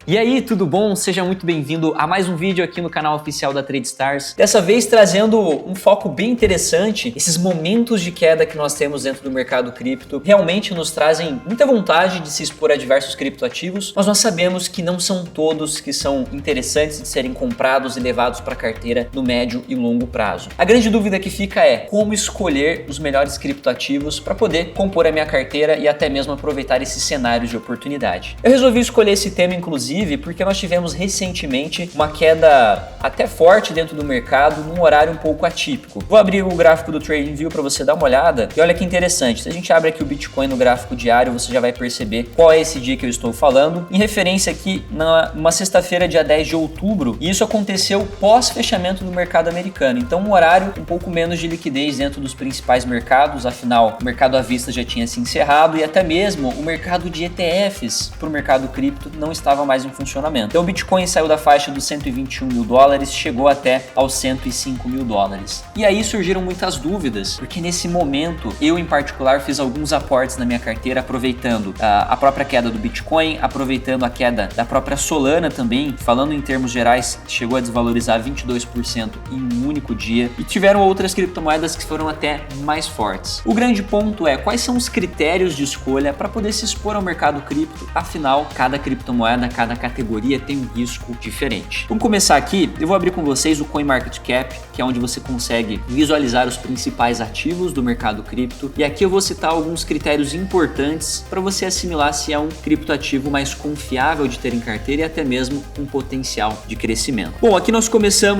E aí, tudo bom? Seja muito bem-vindo a mais um vídeo aqui no canal oficial da TradeStars. Dessa vez trazendo um foco bem interessante. Esses momentos de queda que nós temos dentro do mercado cripto realmente nos trazem muita vontade de se expor a diversos criptoativos, mas nós sabemos que não são todos que são interessantes de serem comprados e levados para a carteira no médio e longo prazo. A grande dúvida que fica é como escolher os melhores criptoativos para poder compor a minha carteira e até mesmo aproveitar esses cenários de oportunidade. Eu resolvi escolher esse tema, inclusive, porque nós tivemos recentemente uma queda até forte dentro do mercado num horário um pouco atípico. Vou abrir o gráfico do TradingView para você dar uma olhada e olha que interessante. Se a gente abre aqui o Bitcoin no gráfico diário, você já vai perceber qual é esse dia que eu estou falando, em referência aqui numa sexta-feira, dia 10 de outubro, e isso aconteceu pós-fechamento do mercado americano. Então, um horário um pouco menos de liquidez dentro dos principais mercados, afinal, o mercado à vista já tinha se encerrado e até mesmo o mercado de ETFs para o mercado cripto não estava mais em funcionamento. Então o Bitcoin saiu da faixa dos 121 mil dólares, chegou até aos 105 mil dólares. E aí surgiram muitas dúvidas, porque nesse momento eu em particular fiz alguns aportes na minha carteira, aproveitando a própria queda do Bitcoin, aproveitando a queda da própria Solana também, falando em termos gerais, chegou a desvalorizar 22% em um único dia, e tiveram outras criptomoedas que foram até mais fortes. O grande ponto é quais são os critérios de escolha para poder se expor ao mercado cripto, afinal, cada criptomoeda, cada categoria tem um risco diferente. Vamos começar aqui, eu vou abrir com vocês o CoinMarketCap, que é onde você consegue visualizar os principais ativos do mercado cripto, e aqui eu vou citar alguns critérios importantes para você assimilar se é um criptoativo mais confiável de ter em carteira e até mesmo um potencial de crescimento. Bom, aqui nós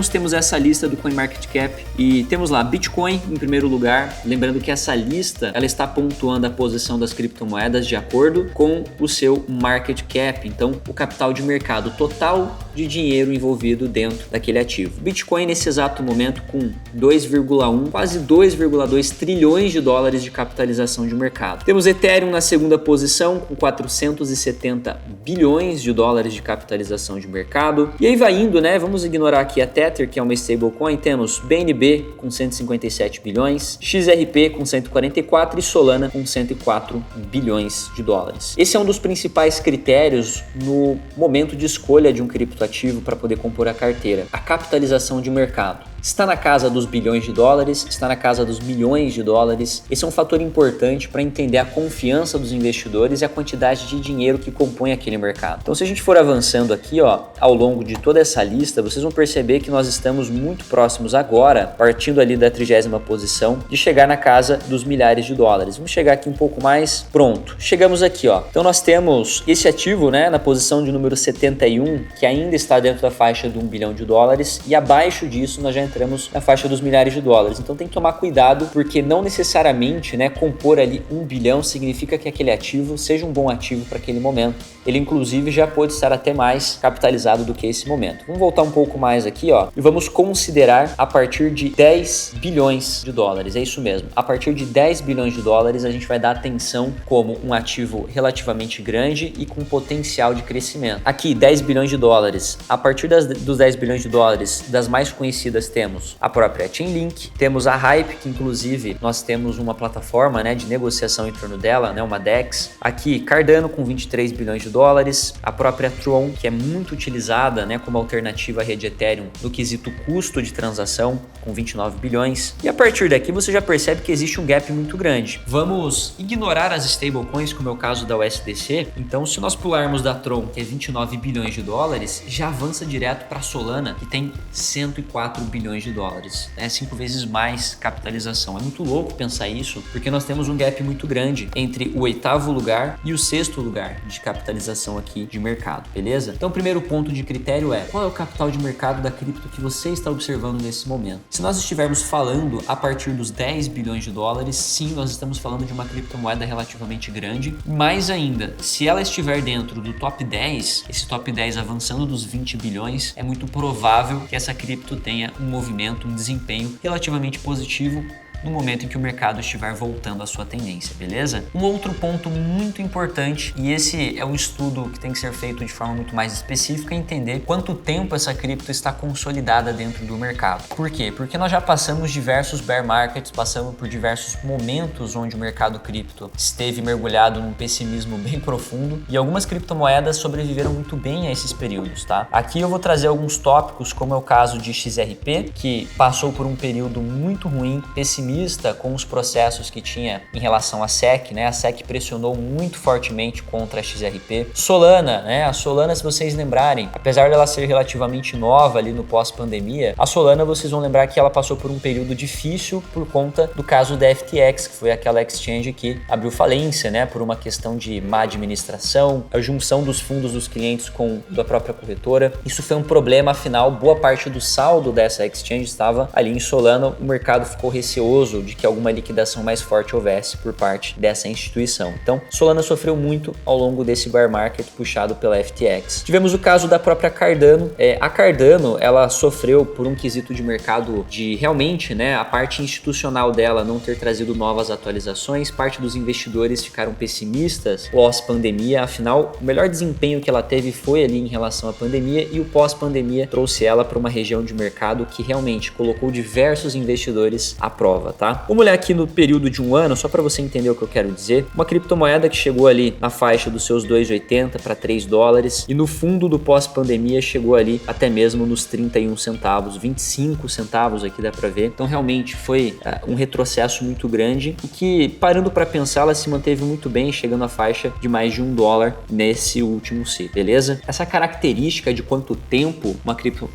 temos essa lista do CoinMarketCap e temos lá Bitcoin em primeiro lugar, lembrando que essa lista ela está pontuando a posição das criptomoedas de acordo com o seu market cap, então o capital de mercado total de dinheiro envolvido dentro daquele ativo. Bitcoin nesse exato momento com 2,1, quase 2,2 trilhões de dólares de capitalização de mercado. Temos Ethereum na segunda posição com 470 bilhões de dólares de capitalização de mercado. E aí vai indo, né? Vamos ignorar aqui a Tether, que é uma stablecoin. Temos BNB com 157 bilhões, XRP com 144 e Solana com 104 bilhões de dólares. Esse é um dos principais critérios no momento de escolha de um criptoativo para poder compor a carteira, a capitalização de mercado. Está na casa dos bilhões de dólares, está na casa dos milhões de dólares. Esse é um fator importante para entender a confiança dos investidores e a quantidade de dinheiro que compõe aquele mercado. Então, se a gente for avançando aqui, ao longo de toda essa lista, vocês vão perceber que nós estamos muito próximos agora, partindo ali da 30ª posição, de chegar na casa dos milhares de dólares. Vamos chegar aqui um pouco mais. Pronto, chegamos aqui, Então, nós temos esse ativo, né, na posição de número 71, que ainda está dentro da faixa de 1 bilhão de dólares, e abaixo disso nós já entramos na faixa dos milhares de dólares. Então tem que tomar cuidado, porque não necessariamente, né, compor ali 1 bilhão significa que aquele ativo seja um bom ativo para aquele momento. Ele inclusive já pode estar até mais capitalizado do que esse momento. Vamos voltar um pouco mais aqui, e vamos considerar a partir de 10 bilhões de dólares. É isso mesmo. A partir de 10 bilhões de dólares a gente vai dar atenção como um ativo relativamente grande e com potencial de crescimento. Aqui 10 bilhões de dólares. A partir dos 10 bilhões de dólares, das mais conhecidas temos a própria Chainlink, temos a Hype, que inclusive nós temos uma plataforma, né, de negociação em torno dela, né, uma DEX. Aqui Cardano com 23 bilhões de dólares, a própria Tron, que é muito utilizada, né, como alternativa à rede Ethereum no quesito custo de transação, com 29 bilhões. E a partir daqui você já percebe que existe um gap muito grande. Vamos ignorar as stablecoins, como é o caso da USDC. Então, se nós pularmos da Tron, que é 29 bilhões de dólares, já avança direto para a Solana, que tem 104 bilhões de dólares, né? 5 vezes mais capitalização. É muito louco pensar isso, porque nós temos um gap muito grande entre o 8º lugar e o 6º lugar de capitalização aqui de mercado, beleza? Então o primeiro ponto de critério é qual é o capital de mercado da cripto que você está observando nesse momento. Se nós estivermos falando a partir dos 10 bilhões de dólares, sim, nós estamos falando de uma criptomoeda relativamente grande. Mais ainda, se ela estiver dentro do top 10, esse top 10 avançando dos 20 bilhões, é muito provável que essa cripto tenha um movimento, um desempenho relativamente positivo no momento em que o mercado estiver voltando à sua tendência, beleza? Um outro ponto muito importante, e esse é um estudo que tem que ser feito de forma muito mais específica, é entender quanto tempo essa cripto está consolidada dentro do mercado. Por quê? Porque nós já passamos diversos bear markets, passamos por diversos momentos onde o mercado cripto esteve mergulhado num pessimismo bem profundo e algumas criptomoedas sobreviveram muito bem a esses períodos, tá? Aqui eu vou trazer alguns tópicos, como é o caso de XRP, que passou por um período muito ruim, pessimista com os processos que tinha em relação à SEC, né? A SEC pressionou muito fortemente contra a XRP. Solana, né? A Solana, se vocês lembrarem, apesar dela ser relativamente nova ali no pós-pandemia, a Solana, vocês vão lembrar que ela passou por um período difícil por conta do caso da FTX, que foi aquela exchange que abriu falência, né? Por uma questão de má administração, a junção dos fundos dos clientes com da própria corretora. Isso foi um problema, afinal, boa parte do saldo dessa exchange estava ali em Solana. O mercado ficou receoso de que alguma liquidação mais forte houvesse por parte dessa instituição. Então, Solana sofreu muito ao longo desse bear market puxado pela FTX. Tivemos o caso da própria Cardano. A Cardano, ela sofreu por um quesito de mercado de realmente, né, a parte institucional dela não ter trazido novas atualizações. Parte dos investidores ficaram pessimistas pós-pandemia. Afinal, o melhor desempenho que ela teve foi ali em relação à pandemia e o pós-pandemia trouxe ela para uma região de mercado que realmente colocou diversos investidores à prova, tá? Vamos olhar aqui no período de um ano, só para você entender o que eu quero dizer. Uma criptomoeda que chegou ali na faixa dos seus 2,80 para 3 dólares e no fundo do pós-pandemia chegou ali até mesmo nos 31 centavos, 25 centavos aqui dá para ver. Então realmente foi um retrocesso muito grande e que, parando para pensar, ela se manteve muito bem, chegando à faixa de mais de $1 nesse último ciclo, beleza? Essa característica de quanto tempo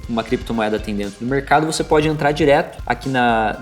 uma criptomoeda tem dentro do mercado, você pode entrar direto aqui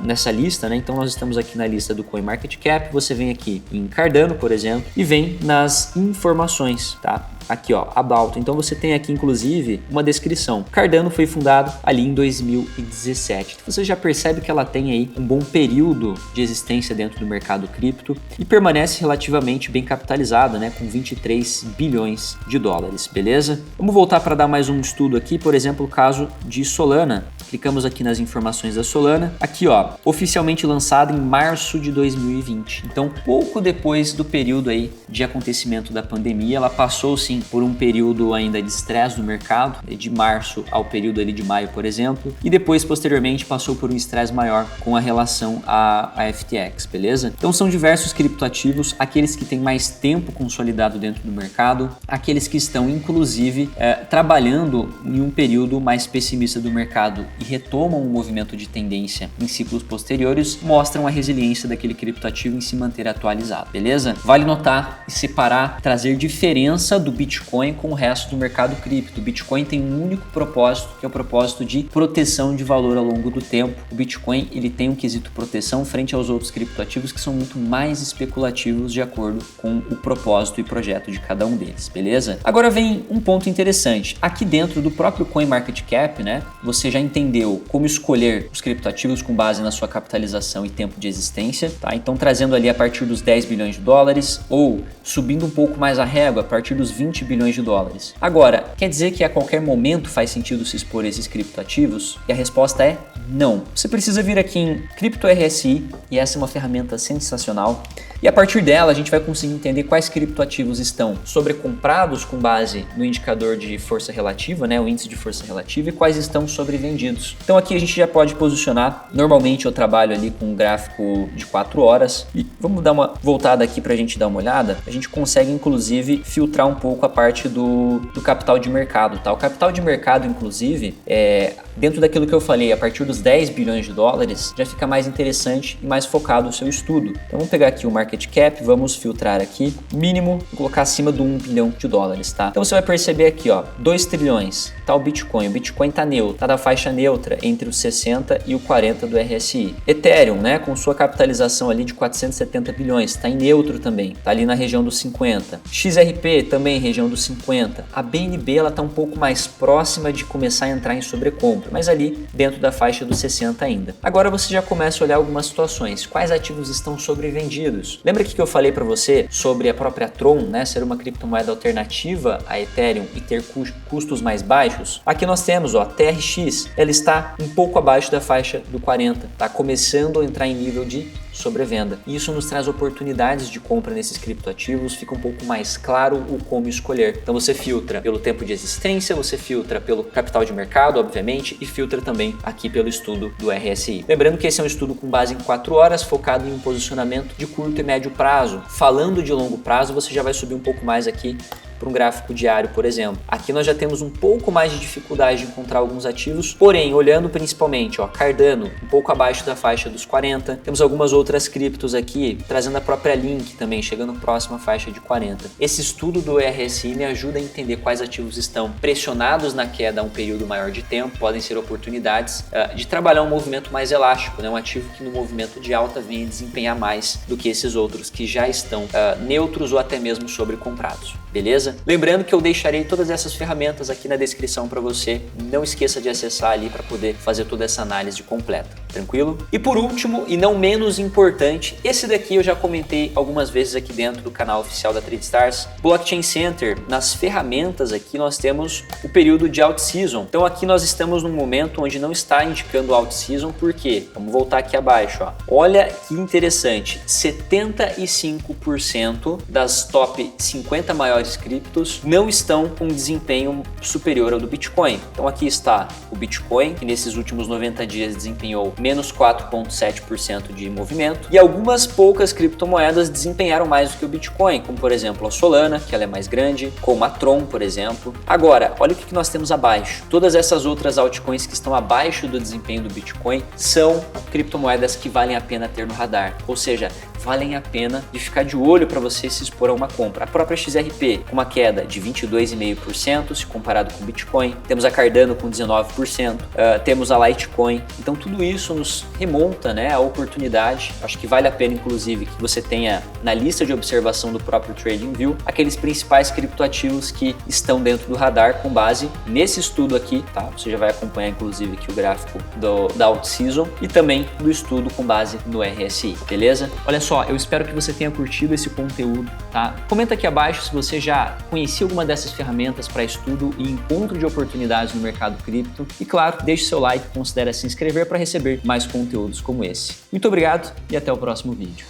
nessa lista, né? Então nós estamos aqui na lista do CoinMarketCap, você vem aqui em Cardano, por exemplo, e vem nas informações, tá? Aqui, ó, About. Então você tem aqui, inclusive, uma descrição. Cardano foi fundado ali em 2017. Então, você já percebe que ela tem aí um bom período de existência dentro do mercado cripto e permanece relativamente bem capitalizada, né, com 23 bilhões de dólares, beleza? Vamos voltar para dar mais um estudo aqui, por exemplo, o caso de Solana. Clicamos aqui nas informações da Solana. Aqui, ó, oficialmente lançada em março de 2020. Então, pouco depois do período aí de acontecimento da pandemia, ela passou sim por um período ainda de estresse no mercado, de março ao período ali de maio, por exemplo, e depois, posteriormente, passou por um estresse maior com a relação à FTX, beleza? Então, são diversos criptoativos, aqueles que têm mais tempo consolidado dentro do mercado, aqueles que estão, inclusive, trabalhando em um período mais pessimista do mercado e retomam um movimento de tendência em ciclos posteriores, mostram a resiliência daquele criptoativo em se manter atualizado, beleza? Vale notar e separar, trazer diferença do Bitcoin com o resto do mercado cripto. O Bitcoin tem um único propósito, que é o propósito de proteção de valor ao longo do tempo. O Bitcoin, ele tem um quesito proteção frente aos outros criptoativos que são muito mais especulativos de acordo com o propósito e projeto de cada um deles, beleza? Agora vem um ponto interessante. Aqui dentro do próprio CoinMarketCap, né, você já entendeu como escolher os criptoativos com base na sua capitalização e tempo de existência, tá? Então trazendo ali a partir dos 10 bilhões de dólares ou subindo um pouco mais a régua a partir dos 20 bilhões de dólares. Agora, quer dizer que a qualquer momento faz sentido se expor a esses criptoativos? E a resposta é não. Você precisa vir aqui em Crypto RSI e essa é uma ferramenta sensacional. E a partir dela a gente vai conseguir entender quais criptoativos estão sobrecomprados com base no indicador de força relativa, né, o índice de força relativa, e quais estão sobrevendidos. Então aqui a gente já pode posicionar. Normalmente eu trabalho ali com um gráfico de 4 horas e vamos dar uma voltada aqui para a gente dar uma olhada. A gente consegue inclusive filtrar um pouco a parte do capital de mercado, tá? O capital de mercado, inclusive, dentro daquilo que eu falei, a partir dos 10 bilhões de dólares, já fica mais interessante e mais focado o seu estudo. Então vamos pegar aqui o market cap, vamos filtrar aqui, mínimo, colocar acima do 1 bilhão de dólares, tá? Então você vai perceber aqui, ó, 2 trilhões, tá o Bitcoin tá neutro, tá na faixa neutra entre os 60 e o 40 do RSI. Ethereum, né, com sua capitalização ali de 470 bilhões, tá em neutro também, tá ali na região dos 50. XRP também região dos 50. A BNB, ela tá um pouco mais próxima de começar a entrar em sobrecompra, mas ali dentro da faixa dos 60 ainda. Agora você já começa a olhar algumas situações. Quais ativos estão sobrevendidos? Lembra que eu falei para você sobre a própria Tron, né, ser uma criptomoeda alternativa a Ethereum e ter custos mais baixos? Aqui nós temos, ó, a TRX, ela está um pouco abaixo da faixa do 40, tá começando a entrar em nível de sobrevenda. E isso nos traz oportunidades de compra nesses criptoativos, fica um pouco mais claro o como escolher. Então você filtra pelo tempo de existência, você filtra pelo capital de mercado, obviamente, e filtra também aqui pelo estudo do RSI. Lembrando que esse é um estudo com base em 4 horas, focado em um posicionamento de curto e médio prazo. Falando de longo prazo, você já vai subir um pouco mais aqui para um gráfico diário, por exemplo. Aqui nós já temos um pouco mais de dificuldade de encontrar alguns ativos, porém, olhando principalmente, ó, Cardano, um pouco abaixo da faixa dos 40, temos algumas outras criptos aqui, trazendo a própria Link também, chegando próximo à faixa de 40. Esse estudo do RSI me ajuda a entender quais ativos estão pressionados na queda a um período maior de tempo, podem ser oportunidades de trabalhar um movimento mais elástico, né? Um ativo que no movimento de alta venha desempenhar mais do que esses outros que já estão neutros ou até mesmo sobrecomprados. Beleza? Lembrando que eu deixarei todas essas ferramentas aqui na descrição para você. Não esqueça de acessar ali para poder fazer toda essa análise completa. Tranquilo? E por último, e não menos importante, esse daqui eu já comentei algumas vezes aqui dentro do canal oficial da TradeStars. Blockchain Center, nas ferramentas aqui nós temos o período de Alt Season. Então aqui nós estamos num momento onde não está indicando Alt Season, por quê? Vamos voltar aqui abaixo, ó. Olha que interessante, 75% das top 50 maiores criptos não estão com desempenho superior ao do Bitcoin. Então aqui está o Bitcoin, que nesses últimos 90 dias desempenhou menos 4,7% de movimento, e algumas poucas criptomoedas desempenharam mais do que o Bitcoin, como por exemplo a Solana, que ela é mais grande, como a Tron, por exemplo. Agora, olha o que nós temos abaixo. Todas essas outras altcoins que estão abaixo do desempenho do Bitcoin são criptomoedas que valem a pena ter no radar, ou seja, valem a pena de ficar de olho para você se expor a uma compra. A própria XRP com uma queda de 22,5% se comparado com o Bitcoin, temos a Cardano com 19%, temos a Litecoin. Então tudo isso nos remonta, né, a oportunidade. Acho que vale a pena inclusive que você tenha na lista de observação do próprio TradingView aqueles principais criptoativos que estão dentro do radar com base nesse estudo aqui, tá? Você já vai acompanhar inclusive aqui o gráfico da Alt Season e também do estudo com base no RSI, beleza? Olha só, eu espero que você tenha curtido esse conteúdo, tá? Comenta aqui abaixo se você já conhecia alguma dessas ferramentas para estudo e encontro de oportunidades no mercado cripto. E claro, deixe seu like e considere se inscrever para receber mais conteúdos como esse. Muito obrigado e até o próximo vídeo.